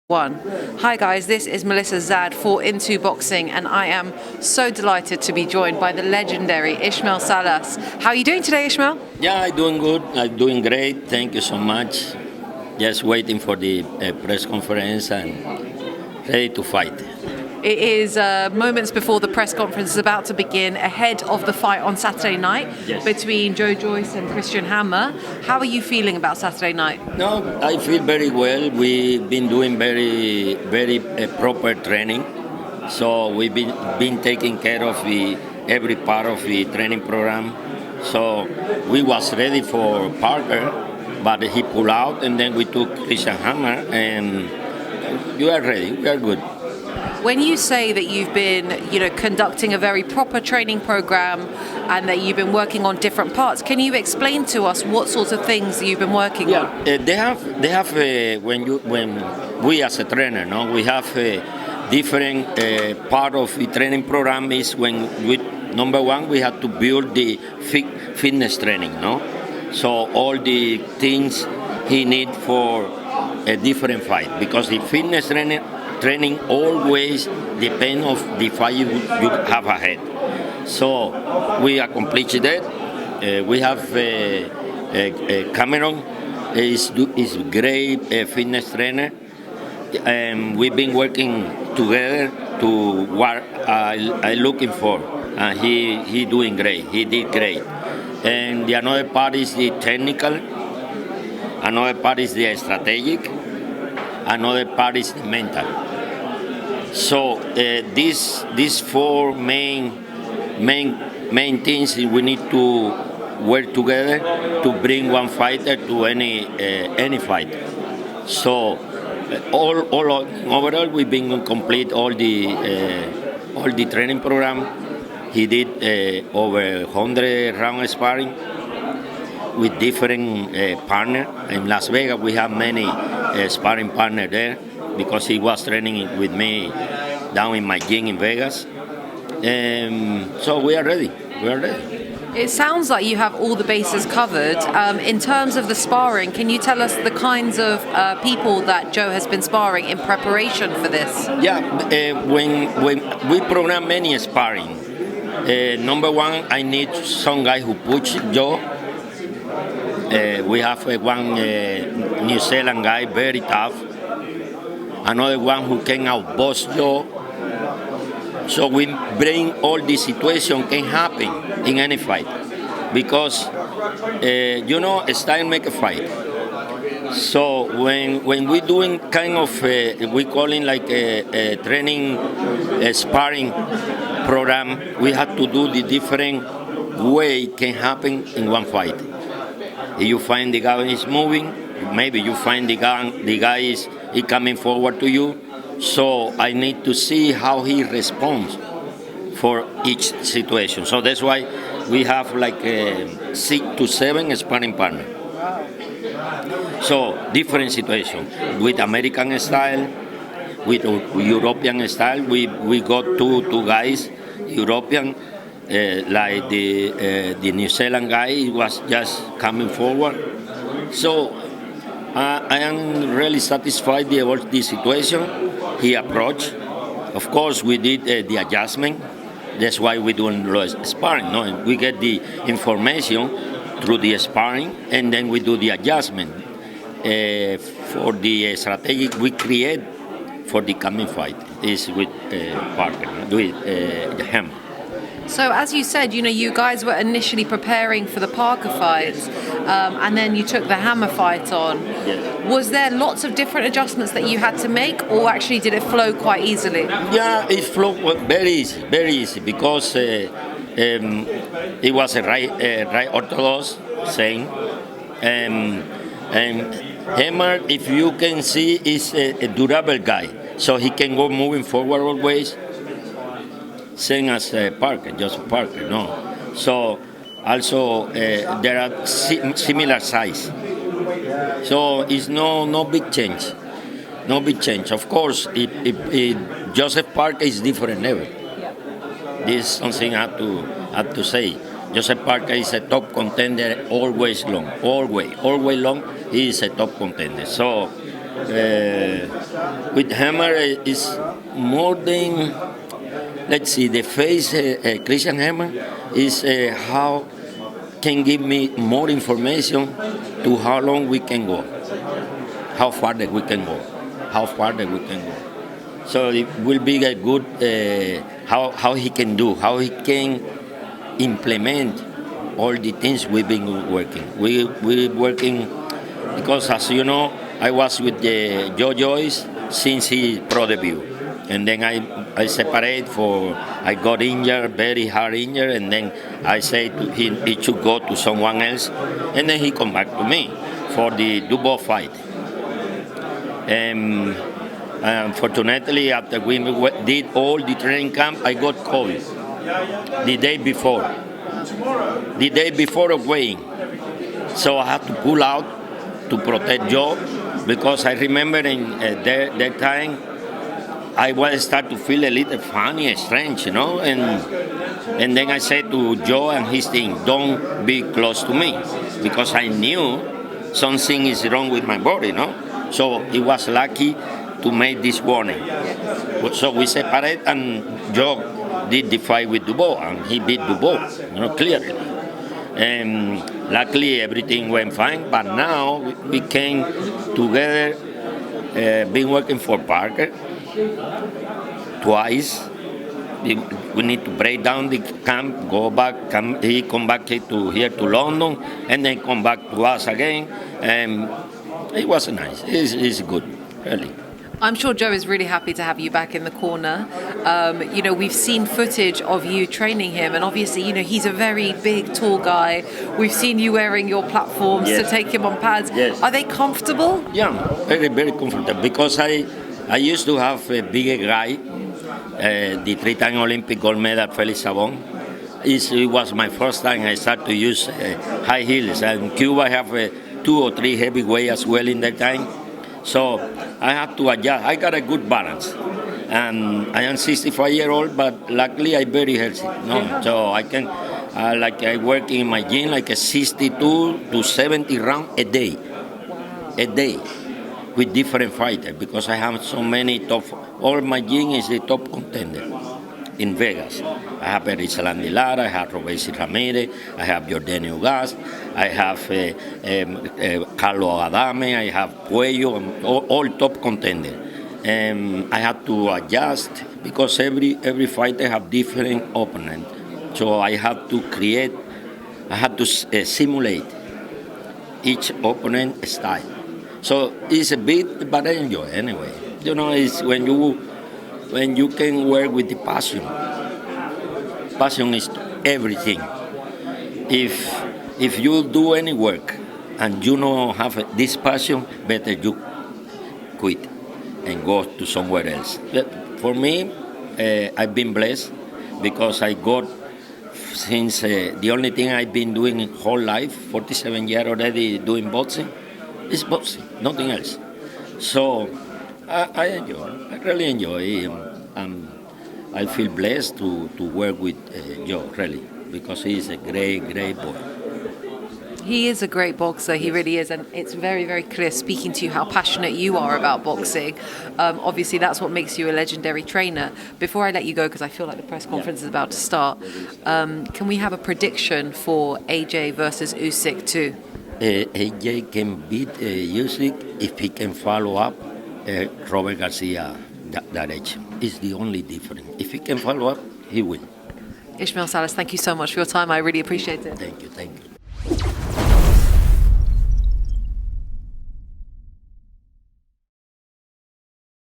One. Hi guys, this is Melissa Zad for Into Boxing, and I am so delighted to be joined by the legendary Ismael Salas. How are you doing today, Ismael? Yeah, I'm doing good. I'm doing great. Thank you so much. Just waiting for the press conference and ready to fight. It is moments before the press conference is about to begin, ahead of the fight on Saturday night between Joe Joyce and Christian Hammer. How are you feeling about Saturday night? No, I feel very well. We've been doing very proper training. So we've been taking care of every part of the training program. So we was ready for Parker, but he pulled out, and then we took Christian Hammer, and you are ready. We are good. When you say that you've been, conducting a very proper training program and that you've been working on different parts, can you explain to us what sorts of things you've been working on? They have when we as a trainer, no, we have a different part of the training program is when number one we have to build the fitness training, no, so all the things he need for a different fight, because the fitness training always depends on the fight you have ahead. So we accomplished that. We have Cameron is great fitness trainer, and we've been working together to what I looking for. And he doing great. He did great. And the another part is the technical. Another part is the strategic. Another part is the mental. So these four main things we need to work together to bring one fighter to any fight. So overall we've been complete all the training program. He did over 100 round sparring with different partners. In Las Vegas we have many sparring partners there, because he was training with me down in my gym in Vegas. So we are ready. It sounds like you have all the bases covered. In terms of the sparring, can you tell us the kinds of people that Joe has been sparring in preparation for this? Yeah, when we program many sparring, number one, I need some guy who push Joe. We have one New Zealand guy, very tough. Another one who can outbox Joe. So we bring all the situation can happen in any fight, because style make a fight. So when we doing kind of we calling like a training sparring program, we have to do the different way can happen in one fight. If you find the guy is moving, maybe you find the guy is coming forward to you. So I need to see how he responds for each situation. So that's why we have like 6 to 7 sparring partners. So different situation with American style, with European style. We got two guys, European. Like the New Zealand guy was just coming forward. So I am really satisfied about the situation. He approached. Of course, we did the adjustment. That's why we doing sparring. No, we get the information through the sparring, and then we do the adjustment for the strategy we create for the coming fight. Is with Parker, with him. So as you said, you guys were initially preparing for the Parker fight, and then you took the Hammer fight on. Yes. Was there lots of different adjustments that you had to make, or actually did it flow quite easily? Yeah, it flowed very easy, because it was a right orthodox saying, and Hammer, if you can see, is a durable guy, so he can go moving forward always. Same as Parker, Joseph Parker, no. So also there are similar size. So it's no big change, no big change. Of course, if Joseph Parker is different level. This is something I have to say. Joseph Parker is a top contender, always long. He is a top contender. So With hammer is more than, let's see, the face Christian hammer is how can give me more information to how long we can go, how far that we can go, how far that we can go. So it will be a good how he can do, how he can implement all the things we've been working. We're working because, as you know, I was with Joe Joyce since his pro debut. And then I separate I got injured, very hard injured, and then I said to him he should go to someone else. And then he come back to me for the Dubois fight. Unfortunately, after we did all the training camp, I got COVID the day before of weighing. So I had to pull out to protect Joe, because I remember in that time I was start to feel a little funny and strange, and then I said to Joe and his team, don't be close to me, because I knew something is wrong with my body, So it was lucky to make this warning. So we separate, and Joe did the fight with Dubois, and he beat Dubois, clearly. And luckily everything went fine, but now we came together, been working for Parker twice. We need to break down the camp, go back, he come back here to London, and then come back to us again. And it was nice. It's good, really. I'm sure Joe is really happy to have you back in the corner. We've seen footage of you training him, and obviously, he's a very big, tall guy. We've seen you wearing your platforms to take him on pads. Yes. Are they comfortable? Yeah, very, very comfortable, because I used to have a bigger guy, the three-time Olympic gold medal Felix Savon. It was my first time I started to use high heels. And in Cuba, I have 2 or 3 heavyweights as well in that time. So I had to adjust. I got a good balance. And I am 65 years old, but luckily I'm very healthy. So I can, I work in my gym like a 62 to 70 rounds a day. A day. With different fighters, because I have so many top. All my gym is the top contender in Vegas. I have Erislandy Lara, I have Robesi Ramirez, I have Jordanio Gas, I have Carlos Adame, I have Puello, all top contenders. I had to adjust, because every fighter have different opponent. So I had to simulate each opponent style. So it's a bit, but I enjoy anyway. It's when you can work with the passion. Passion is everything. If you do any work and you don't have this passion, better you quit and go to somewhere else. For me, I've been blessed, because I got, since the only thing I've been doing whole life, 47 years already doing boxing, is boxing, nothing else. So I enjoy. I really enjoy. I feel blessed to work with Joe, really, because he's a great, great boy. He is a great boxer, he really is, and it's very, very clear speaking to you how passionate you are about boxing. Obviously, that's what makes you a legendary trainer. Before I let you go, because I feel like the press conference is about to start, can we have a prediction for AJ versus Usyk 2? AJ can beat Usyk if he can follow up Robert Garcia direction. It's the only difference. If he can follow up, he will. Ismael Salas, thank you so much for your time. I really appreciate it. Thank you.